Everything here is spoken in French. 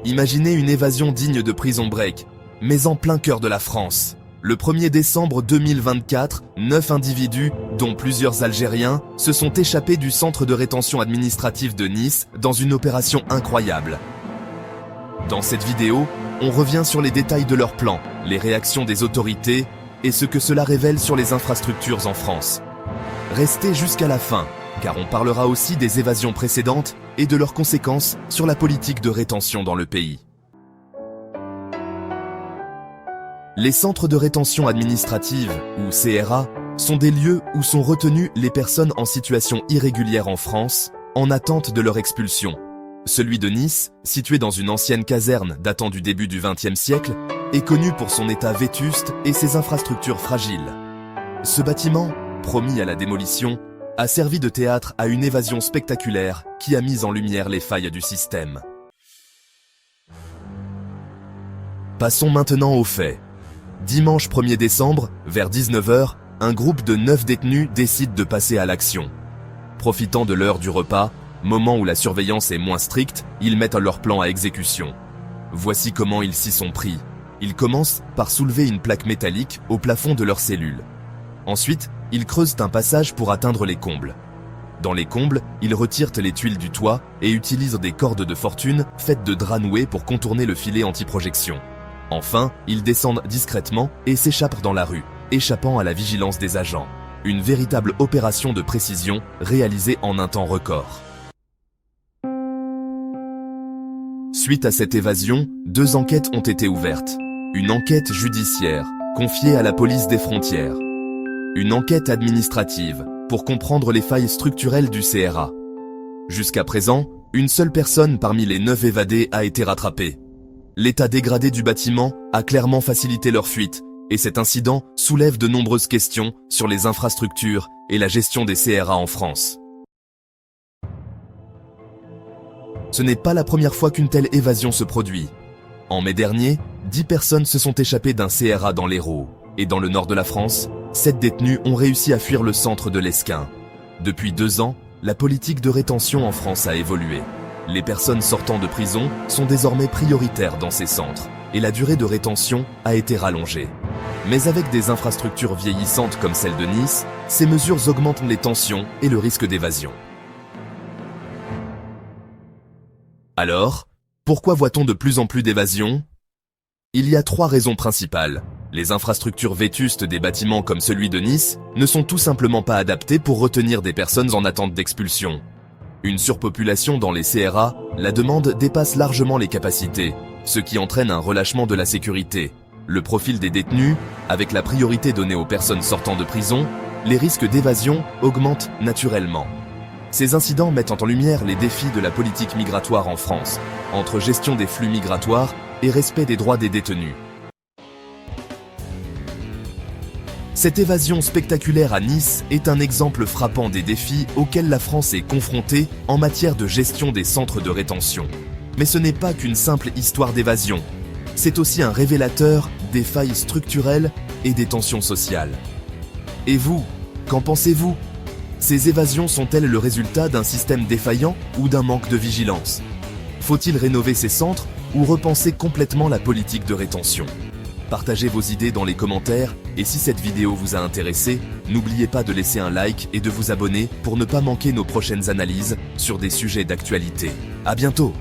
Imaginez une évasion digne de Prison Break, mais en plein cœur de la France. Le 1er décembre 2024, 9 individus, dont plusieurs Algériens, se sont échappés du centre de rétention administrative de Nice dans une opération incroyable. Dans cette vidéo, on revient sur les détails de leur plan, les réactions des autorités et ce que cela révèle sur les infrastructures en France. Restez jusqu'à la fin, car on parlera aussi des évasions précédentes et de leurs conséquences sur la politique de rétention dans le pays. Les centres de rétention administrative, ou CRA, sont des lieux où sont retenues les personnes en situation irrégulière en France, en attente de leur expulsion. Celui de Nice, situé dans une ancienne caserne datant du début du XXe siècle, est connu pour son état vétuste et ses infrastructures fragiles. Ce bâtiment, promis à la démolition, a servi de théâtre à une évasion spectaculaire qui a mis en lumière les failles du système. Passons maintenant aux faits. Dimanche 1er décembre, vers 19 h, un groupe de 9 détenus décide de passer à l'action. Profitant de l'heure du repas, moment où la surveillance est moins stricte, ils mettent leur plan à exécution. Voici comment ils s'y sont pris. Ils commencent par soulever une plaque métallique au plafond de leur cellule. Ensuite, ils creusent un passage pour atteindre les combles. Dans les combles, ils retirent les tuiles du toit et utilisent des cordes de fortune faites de draps noués pour contourner le filet anti-projection. Enfin, ils descendent discrètement et s'échappent dans la rue, échappant à la vigilance des agents. Une véritable opération de précision réalisée en un temps record. Suite à cette évasion, 2 enquêtes ont été ouvertes. Une enquête judiciaire, confiée à la police des frontières. Une enquête administrative, pour comprendre les failles structurelles du CRA. Jusqu'à présent, une seule personne parmi les 9 évadés a été rattrapée. L'état dégradé du bâtiment a clairement facilité leur fuite, et cet incident soulève de nombreuses questions sur les infrastructures et la gestion des CRA en France. Ce n'est pas la première fois qu'une telle évasion se produit. En mai dernier, 10 personnes se sont échappées d'un CRA dans l'Hérault, et dans le nord de la France, 7 détenus ont réussi à fuir le centre de l'Esquin. Depuis 2 ans, la politique de rétention en France a évolué. Les personnes sortant de prison sont désormais prioritaires dans ces centres, et la durée de rétention a été rallongée. Mais avec des infrastructures vieillissantes comme celle de Nice, ces mesures augmentent les tensions et le risque d'évasion. Alors, pourquoi voit-on de plus en plus d'évasions ? Il y a 3 raisons principales. Les infrastructures vétustes des bâtiments comme celui de Nice ne sont tout simplement pas adaptées pour retenir des personnes en attente d'expulsion. Une surpopulation dans les CRA, la demande dépasse largement les capacités, ce qui entraîne un relâchement de la sécurité. Le profil des détenus, avec la priorité donnée aux personnes sortant de prison, les risques d'évasion augmentent naturellement. Ces incidents mettent en lumière les défis de la politique migratoire en France, entre gestion des flux migratoires et respect des droits des détenus. Cette évasion spectaculaire à Nice est un exemple frappant des défis auxquels la France est confrontée en matière de gestion des centres de rétention. Mais ce n'est pas qu'une simple histoire d'évasion. C'est aussi un révélateur des failles structurelles et des tensions sociales. Et vous, qu'en pensez-vous ? Ces évasions sont-elles le résultat d'un système défaillant ou d'un manque de vigilance ? Faut-il rénover ces centres ou repenser complètement la politique de rétention ? Partagez vos idées dans les commentaires et si cette vidéo vous a intéressé, n'oubliez pas de laisser un like et de vous abonner pour ne pas manquer nos prochaines analyses sur des sujets d'actualité. À bientôt!